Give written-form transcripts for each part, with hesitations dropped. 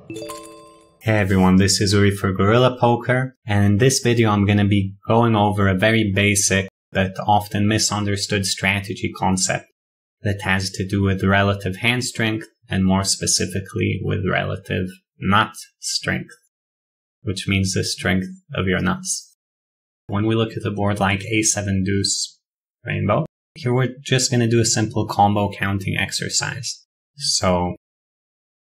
Hey everyone, this is Uri for Guerrilla Poker, and in this video I'm going to be going over a very basic but often misunderstood strategy concept that has to do with relative hand strength and more specifically with relative nut strength, which means the strength of your nuts. When we look at a board like A7 deuce rainbow, here we're just going to do a simple combo counting exercise. So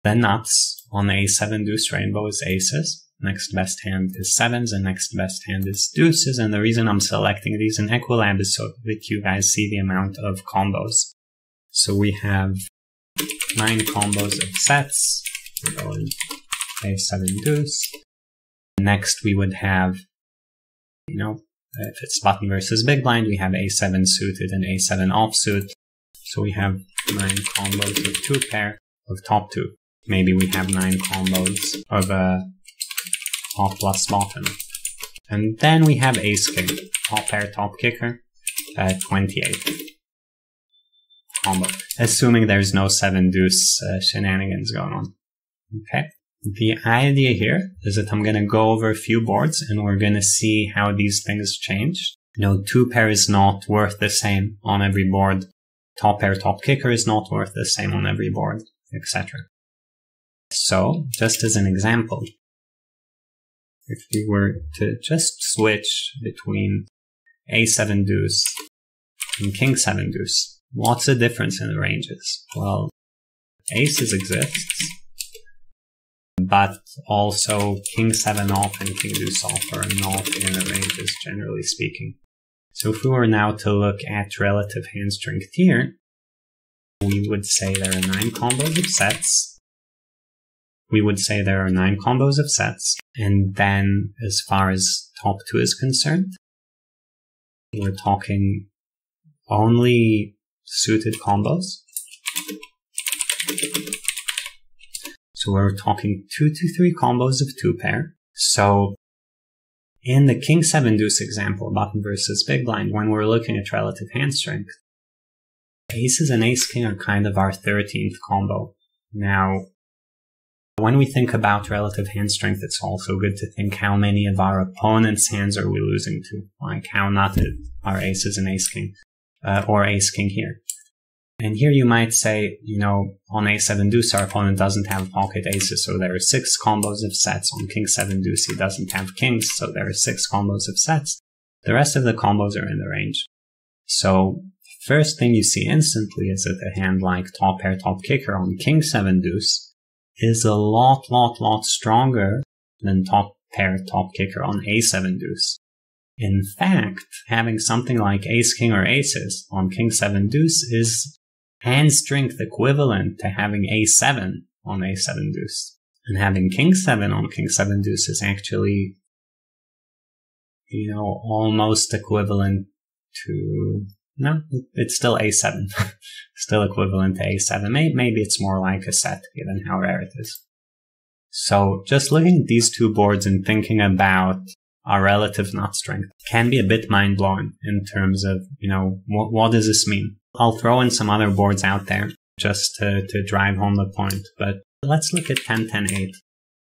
the nuts on A7 deuce rainbow is aces, next best hand is sevens, and next best hand is deuces. And the reason I'm selecting these in Equilab is so that you guys see the amount of combos. So we have 9 combos of sets. We're going A7 deuce. Next we would have, if it's button versus big blind, we have A7 suited and A7 offsuit. So we have 9 combos of 2 pair of top 2. Maybe we have 9 combos of top plus bottom. And then we have ace king, top pair, top kicker, 28 combo, assuming there's no 7 deuce shenanigans going on. Okay. The idea here is that I'm going to go over a few boards and we're going to see how these things change. 2 pair is not worth the same on every board. Top pair, top kicker is not worth the same on every board, etc. So, just as an example, if we were to just switch between A7 deuce and King 7 deuce, what's the difference in the ranges? Well, aces exists, but also King 7 off and King deuce off are not in the ranges, generally speaking. So if we were now to look at relative hand strength here, we would say there are 9 combos of sets. And then as far as top 2 is concerned, we're talking only suited combos. So we're talking 2 to 3 combos of 2 pair. So in the King 7 deuce example, button versus big blind, when we're looking at relative hand strength, aces and ace king are kind of our 13th combo. Now, when we think about relative hand strength, it's also good to think how many of our opponent's hands are we losing to, like how nutted are aces and ace king, or ace king here. And here you might say, on A7 deuce, our opponent doesn't have pocket aces, so there are 6 combos of sets. On King 7 deuce, he doesn't have kings, so there are 6 combos of sets. The rest of the combos are in the range. So, first thing you see instantly is that a hand like top pair, top kicker on King 7 deuce is a lot stronger than top pair, top kicker on A7 deuce. In fact, having something like ace king or aces on King 7 deuce is hand strength equivalent to having A7 on A7 deuce. And having King 7 on King 7 deuce is actually, almost equivalent to, no, it's still A7. Still equivalent to A7. Maybe it's more like a set, given how rare it is. So just looking at these 2 boards and thinking about our relative nut strength can be a bit mind-blowing in terms of, what does this mean? I'll throw in some other boards out there just to drive home the point, but let's look at 10-10-8.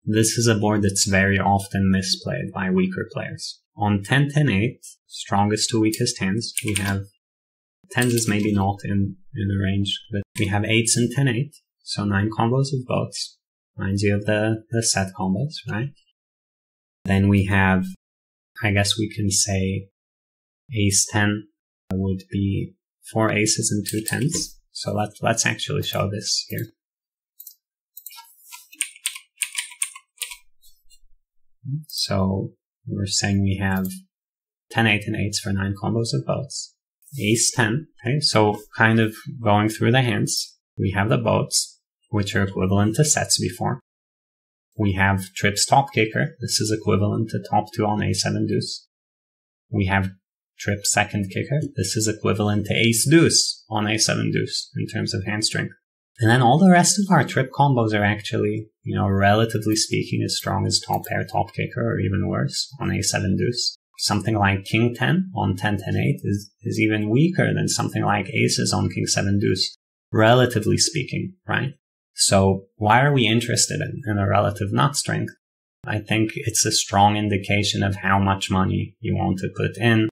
This is a board that's very often misplayed by weaker players. On 10-10-8, strongest to weakest hands, we have 10s is maybe not in the range, but we have 8s and 10-8, so 9 combos of both. Reminds you of the set combos, right? Then we have, I guess we can say, ace 10 would be 4 aces and 2 10s. So let's actually show this here. So we're saying we have 10-8 and 8s for 9 combos of boats. Ace 10, okay, so kind of going through the hands, we have the boats, which are equivalent to sets before. We have trips top kicker, this is equivalent to top 2 on A7 deuce. We have trip second kicker, this is equivalent to ace deuce on A7 deuce in terms of hand strength. And then all the rest of our trip combos are actually, relatively speaking, as strong as top pair, top kicker, or even worse on A7 deuce. Something like King 10 on 10-10-8 is even weaker than something like aces on King 7 deuce, relatively speaking, right? So why are we interested in a relative nut strength? I think it's a strong indication of how much money you want to put in,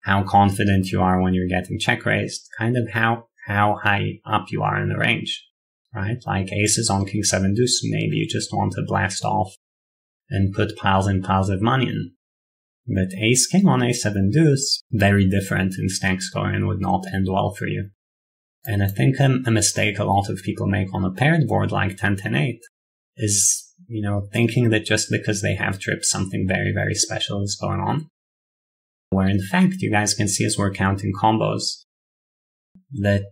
how confident you are when you're getting check raised, kind of how high up you are in the range, right? Like aces on king 7 deuce, maybe you just want to blast off and put piles and piles of money in. But ace king on a7 deuce, very different in stack score and would not end well for you. And I think a mistake a lot of people make on a paired board like 10-10-8 is, thinking that just because they have trips, something very, very special is going on. Where in fact, you guys can see as we're counting combos that,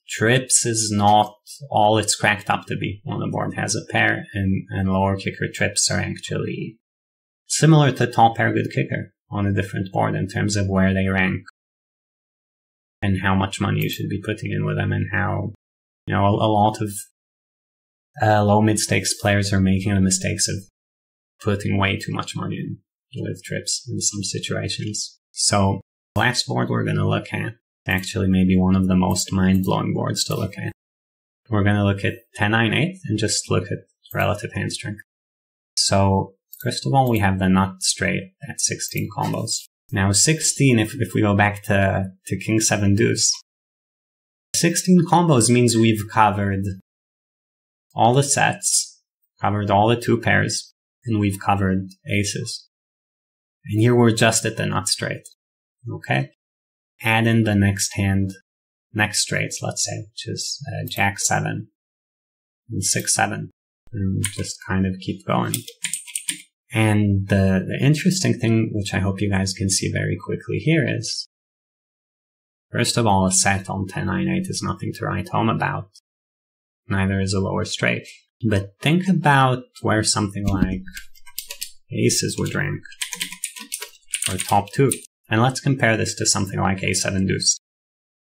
trips is not all it's cracked up to be when the board has a pair, and lower kicker trips are actually similar to top pair good kicker on a different board in terms of where they rank and how much money you should be putting in with them, and how, a lot of low mid-stakes players are making the mistakes of putting way too much money in with trips in some situations. So, last board we're going to look at, actually maybe one of the most mind-blowing boards to look at. We're going to look at 10-9-8 and just look at relative hand strength. So, first of all, we have the nut straight at 16 combos. Now 16, if we go back to king 7 deuce, 16 combos means we've covered all the sets, covered all the 2 pairs, and we've covered aces. And here we're just at the nut straight, okay? Add in the next hand, next straights, let's say, which is jack 7 and 6-7, and just kind of keep going. And the interesting thing, which I hope you guys can see very quickly here, is, first of all, a set on 10-9-8 is nothing to write home about. Neither is a lower straight. But think about where something like aces would rank, or top 2. And let's compare this to something like a7 deuce.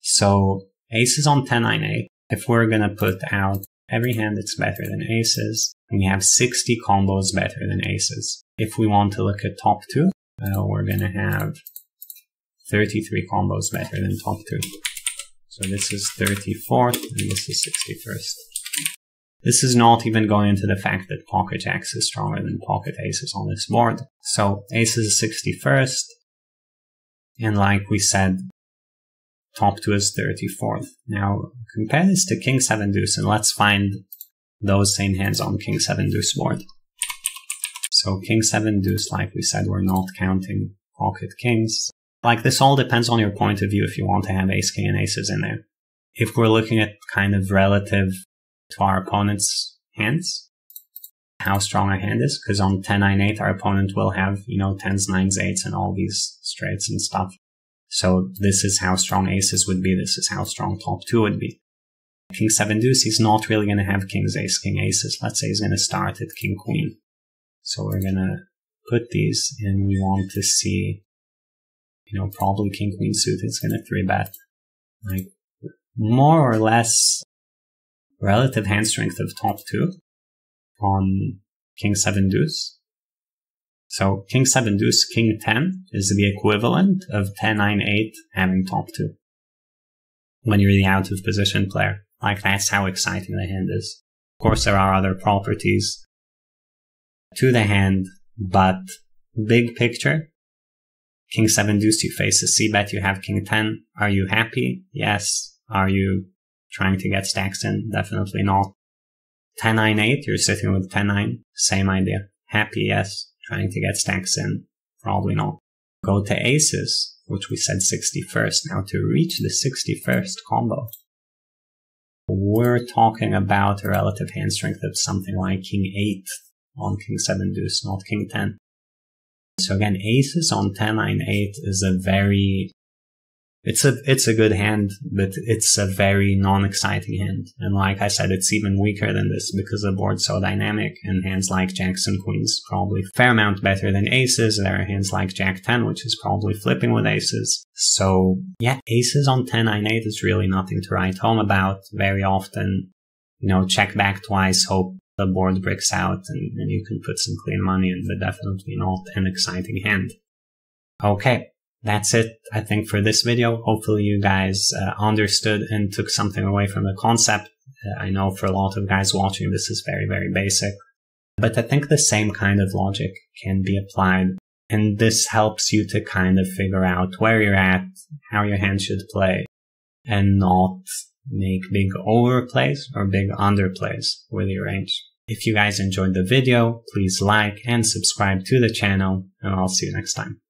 So, aces on 10-9-8, if we're going to put out every hand that's better than aces, we have 60 combos better than aces. If we want to look at top 2, we're going to have 33 combos better than top 2. So this is 34th, and this is 61st. This is not even going into the fact that pocket jacks is stronger than pocket aces on this board. So aces is 61st, and like we said, top 2 is 34th. Now, compare this to king 7 deuce, and let's find those same hands on king 7 deuce board. So king 7 deuce, like we said, we're not counting pocket kings. Like, this all depends on your point of view if you want to have ace king and aces in there. If we're looking at kind of relative to our opponent's hands, how strong our hand is, because on 10-9-8 our opponent will have, 10s, 9s, 8s, and all these straights and stuff. So this is how strong aces would be, this is how strong top 2 would be. King 7 deuce, he's not really going to have kings, ace, king, aces. Let's say he's going to start at king, queen. So we're going to put these, and we want to see, probably king, queen suited is going to 3-bet. Like, more or less relative hand strength of top 2 on king 7 deuce. So king 7 deuce, king 10 is the equivalent of 10-9-8 having top 2. When you're the out of position player. Like, that's how exciting the hand is. Of course, there are other properties to the hand, but big picture, king 7 deuce, you face a c-bet, you have king 10. Are you happy? Yes. Are you trying to get stacks in? Definitely not. 10-9-8, you're sitting with 10-9, same idea. Happy? Yes. Trying to get stacks in? Probably not. Go to aces, which we said 61st. Now, to reach the 61st combo, we're talking about a relative hand strength of something like king 8 on king 7 deuce, not king 10. So again, aces on 10-9-8 is a very, it's a good hand, but it's a very non-exciting hand. And like I said, it's even weaker than this because the board's so dynamic, and hands like jacks and queens probably a fair amount better than aces. There are hands like jack 10, which is probably flipping with aces. So yeah, aces on 10-9-8 is really nothing to write home about. Very often, check back twice, hope the board bricks out, and you can put some clean money in, but definitely not an exciting hand. Okay. That's it, I think, for this video. Hopefully you guys understood and took something away from the concept. I know for a lot of guys watching, this is very, very basic. But I think the same kind of logic can be applied. And this helps you to kind of figure out where you're at, how your hand should play, and not make big overplays or big underplays with your range. If you guys enjoyed the video, please like and subscribe to the channel, and I'll see you next time.